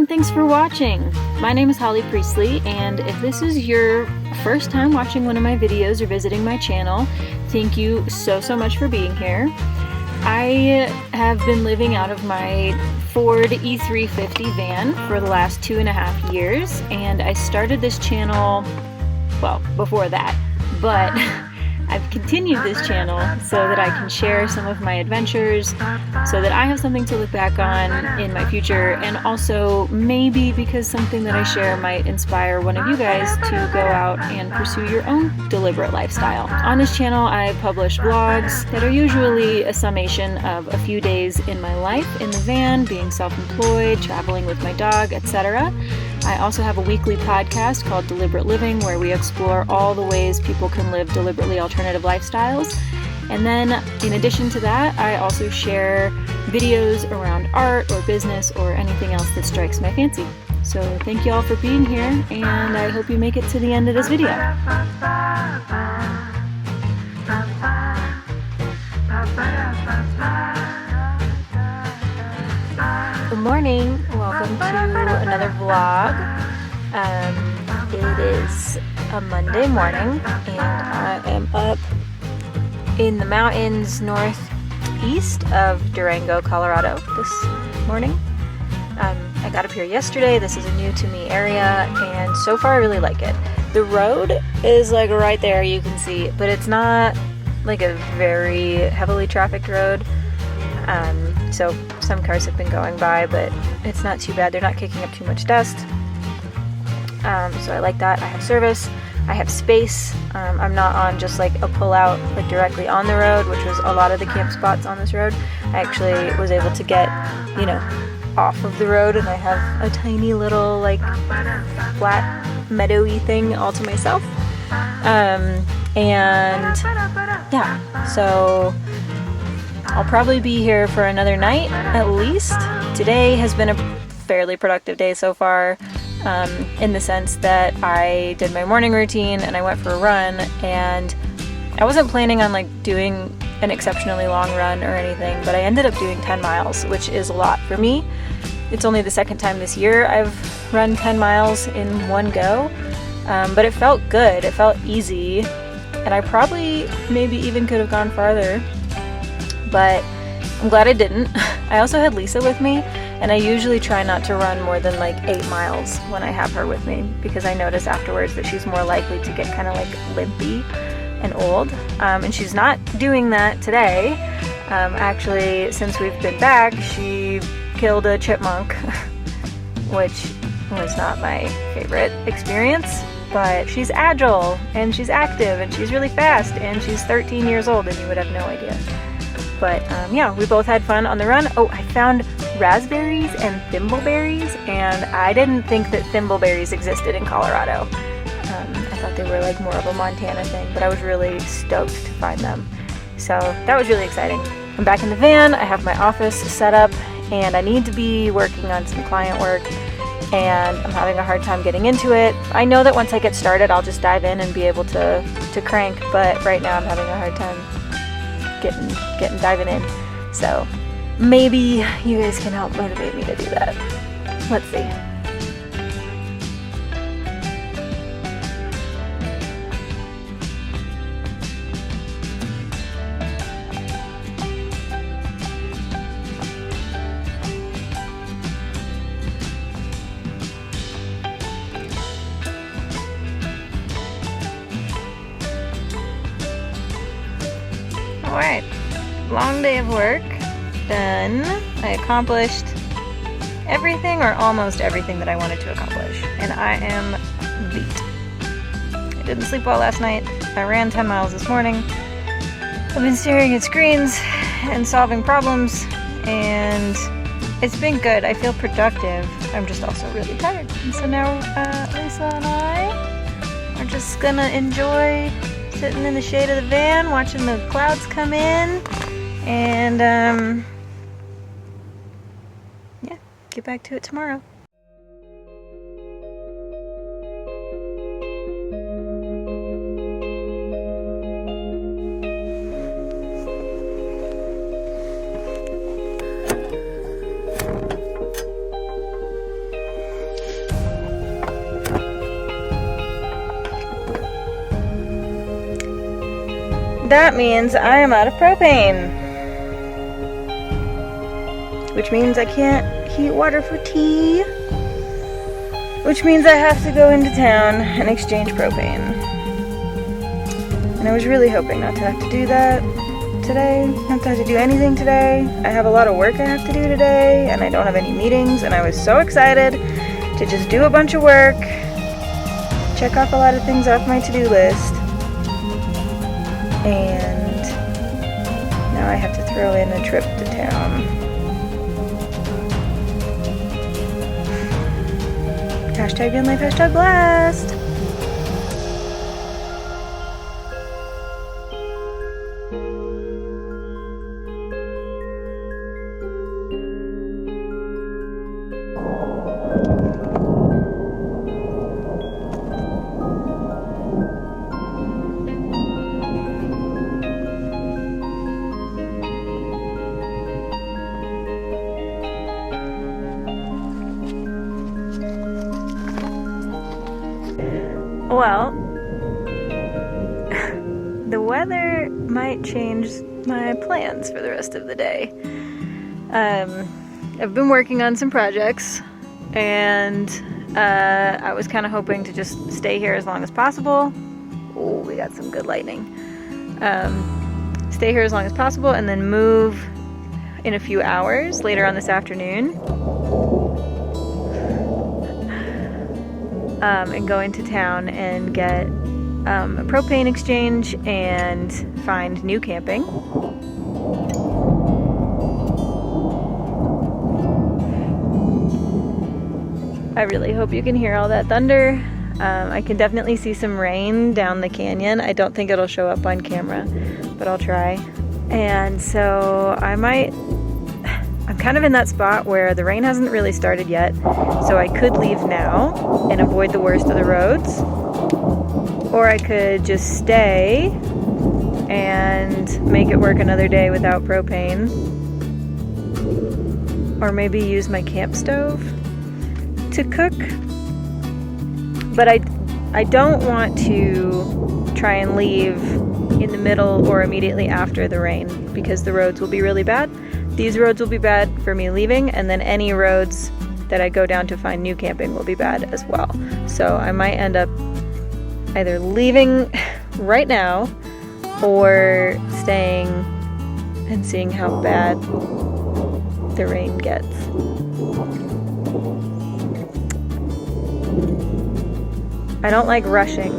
and thanks for watching. My name is Holly Priestley, and if this is your first time watching one of my videos or visiting my channel, thank you so much for being here. I have been living out of my Ford E350 van for the last 2.5 years, and I started this channel, well, before that, but I've continued this channel so that I can share some of my adventures, so that I have something to look back on in my future, and also maybe because something that I share might inspire one of you guys to go out and pursue your own deliberate lifestyle. On this channel, I publish vlogs that are usually a summation of a few days in my life in the van, being self-employed, traveling with my dog, etc. I also have a weekly podcast called Deliberate Living, where we explore all the ways people can live deliberately alternative lifestyles. And then, in addition to that, I also share videos around art or business or anything else that strikes my fancy. So thank you all for being here, and I hope you make it to the end of this video. Good morning, welcome to another vlog. It is a Monday morning, and I am up in the mountains northeast of Durango, Colorado this morning. I got up here yesterday. This is a new to me area, and so far I really like it. The road is like right there, you can see, but it's not like a very heavily trafficked road. So some cars have been going by, but it's not too bad. They're not kicking up too much dust. So I like that. I have service. I have space. I'm not on just like a pull-out like directly on the road, which was a lot of the camp spots on this road. I actually was able to get, off of the road, and I have a tiny little like flat meadowy thing all to myself. And yeah, so I'll probably be here for another night at least. Today has been a fairly productive day so far, in the sense that I did my morning routine and I went for a run, and I wasn't planning on like doing an exceptionally long run or anything, but I ended up doing 10 miles, which is a lot for me. It's only the second time this year I've run 10 miles in one go, but it felt good, it felt easy, and I probably maybe even could have gone farther, but I'm glad I didn't. I also had Lisa with me, and I usually try not to run more than like 8 miles when I have her with me, because I notice afterwards that she's more likely to get kind of like limpy and old, and she's not doing that today. Actually, since we've been back, she killed a chipmunk, which was not my favorite experience, but she's agile and she's active and she's really fast, and she's 13 years old, and you would have no idea. But yeah, we both had fun on the run. Oh, I found raspberries and thimbleberries, and I didn't think that thimbleberries existed in Colorado. I thought they were like more of a Montana thing, but I was really stoked to find them. So that was really exciting. I'm back in the van. I have my office set up, and I need to be working on some client work, and I'm having a hard time getting into it. I know that once I get started, I'll just dive in and be able to crank, but right now I'm having a hard time diving in. So maybe you guys can help motivate me to do that. Let's see. Alright, long day of work, done. I accomplished everything or almost everything that I wanted to accomplish, and I am beat. I didn't sleep well last night. I ran 10 miles this morning. I've been staring at screens and solving problems, and it's been good. I feel productive. I'm just also really tired. And so now Lisa and I are just gonna enjoy sitting in the shade of the van, watching the clouds come in, and yeah, get back to it tomorrow. that means I am out of propane. Which means I can't heat water for tea. Which means I have to go into town and exchange propane. And I was really hoping not to have to do that today, not to have to do anything today. I have a lot of work I have to do today, and I don't have any meetings, and I was so excited to just do a bunch of work, check off a lot of things off my to-do list, and now I have to throw in a trip to town. Hashtag vanlife, hashtag blast. Well, the weather might change my plans for the rest of the day. I've been working on some projects, and I was kind of hoping to just stay here as long as possible. Oh, we got some good lightning. Stay here as long as possible and then move in a few hours later on this afternoon. And go into town and get a propane exchange and find new camping. I really hope you can hear all that thunder. I can definitely see some rain down the canyon. I don't think it'll show up on camera, but I'll try. And so I'm kind of in that spot where the rain hasn't really started yet, so I could leave now and avoid the worst of the roads, or I could just stay and make it work another day without propane, or maybe use my camp stove to cook. But I don't want to try and leave in the middle or immediately after the rain, because the roads will be really bad. These roads will be bad for me leaving, and then any roads that I go down to find new camping will be bad as well. So I might end up either leaving right now or staying and seeing how bad the rain gets. I don't like rushing,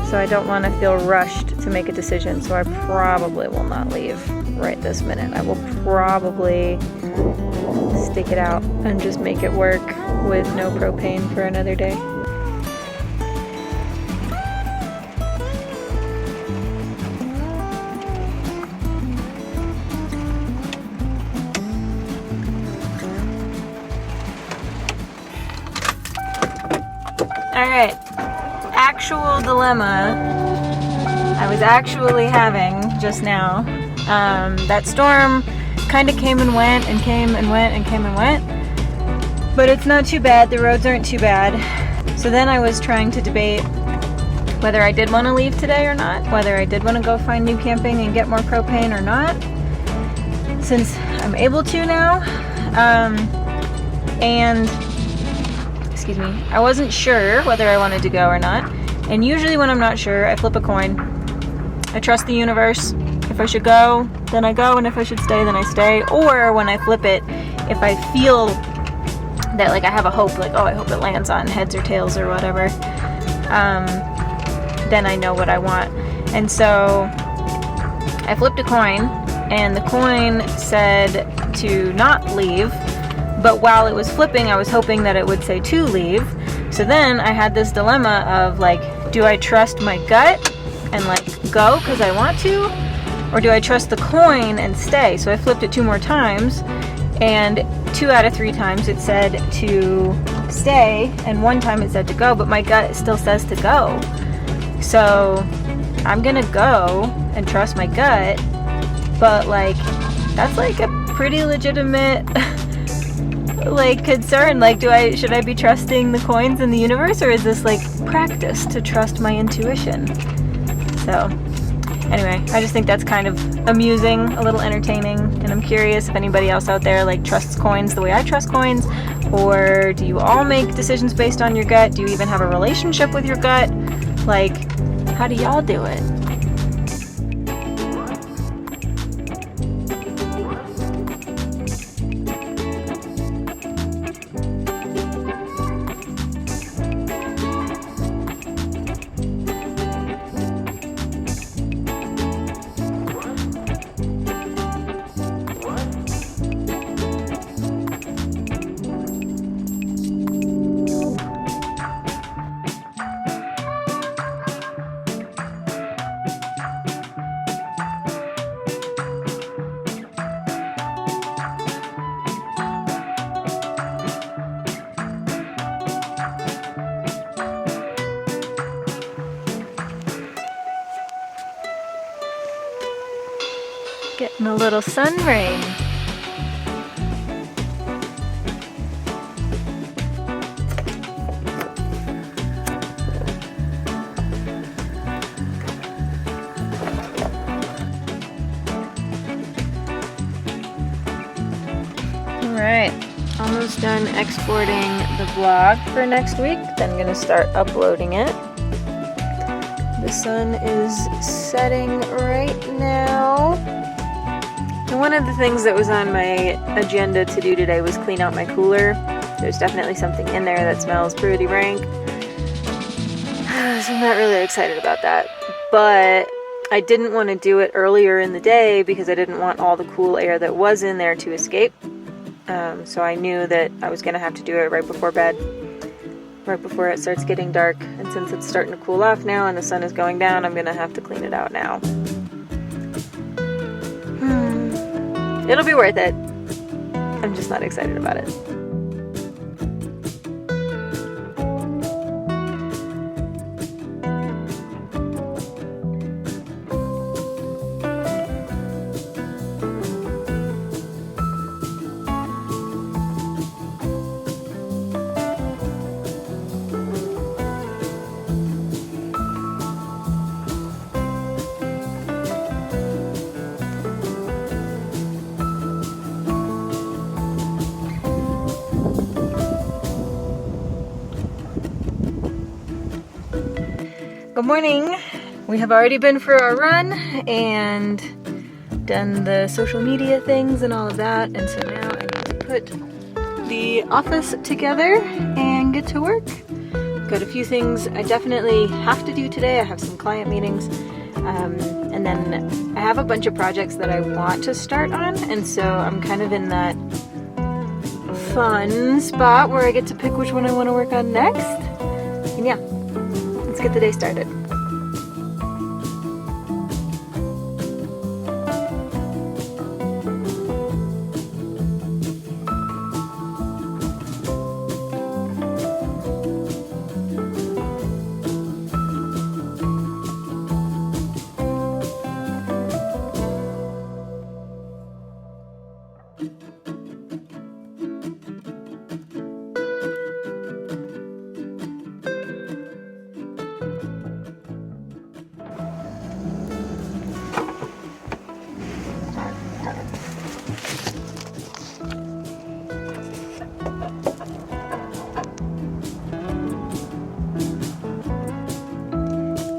so I don't want to feel rushed to make a decision, so I probably will not leave right this minute. I will probably stick it out and just make it work with no propane for another day. Alright, actual dilemma I was actually having just now. That storm kind of came and went and came and went and came and went, but it's not too bad. The roads aren't too bad. So then I was trying to debate whether I did want to leave today or not, whether I did want to go find new camping and get more propane or not, since I'm able to now. And excuse me, I wasn't sure whether I wanted to go or not. And usually when I'm not sure, I flip a coin. I trust the universe. If I should go, then I go, and if I should stay, then I stay. Or when I flip it, if I feel that like I have a hope, like, oh, I hope it lands on heads or tails or whatever, then I know what I want. And so I flipped a coin, and the coin said to not leave, but while it was flipping, I was hoping that it would say to leave. So then I had this dilemma of like, do I trust my gut and like go because I want to, or do I trust the coin and stay? So I flipped it 2 more times, and 2 out of 3 times it said to stay, and 1 time it said to go, but my gut still says to go. So I'm gonna go and trust my gut, but like that's like a pretty legitimate like concern. Like, should I be trusting the coins in the universe, or is this like practice to trust my intuition? So Anyway, I just think that's kind of amusing, a little entertaining, and I'm curious if anybody else out there like trusts coins the way I trust coins, or do you all make decisions based on your gut? Do you even have a relationship with your gut? Like, how do y'all do it? Getting a little sun rain. Alright, almost done exporting the vlog for next week. Then I'm gonna start uploading it. The sun is setting right now. And one of the things that was on my agenda to do today was clean out my cooler. There's definitely something in there that smells pretty rank. So I'm not really excited about that. But I didn't want to do it earlier in the day because I didn't want all the cool air that was in there to escape. So I knew that I was going to have to do it right before bed, right before it starts getting dark. And since it's starting to cool off now and the sun is going down, I'm going to have to clean it out now. It'll be worth it. I'm just not excited about it. Good morning. We have already been for our run and done the social media things and all of that, and so now I need to put the office together and get to work. Got a few things I definitely have to do today. I have some client meetings, and then I have a bunch of projects that I want to start on, and so I'm kind of in that fun spot where I get to pick which one I want to work on next. And yeah, let's get the day started.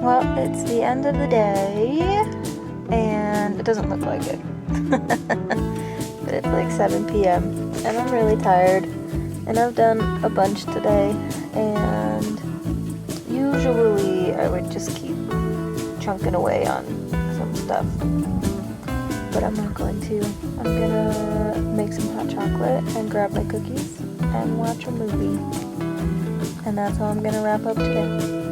Well, it's the end of the day, and it doesn't look like it, but it's like 7 p.m., and I'm really tired, and I've done a bunch today, and usually I would just keep chunking away on some stuff, but I'm not going to. I'm gonna make some hot chocolate and grab my cookies and watch a movie, and that's how I'm gonna wrap up today.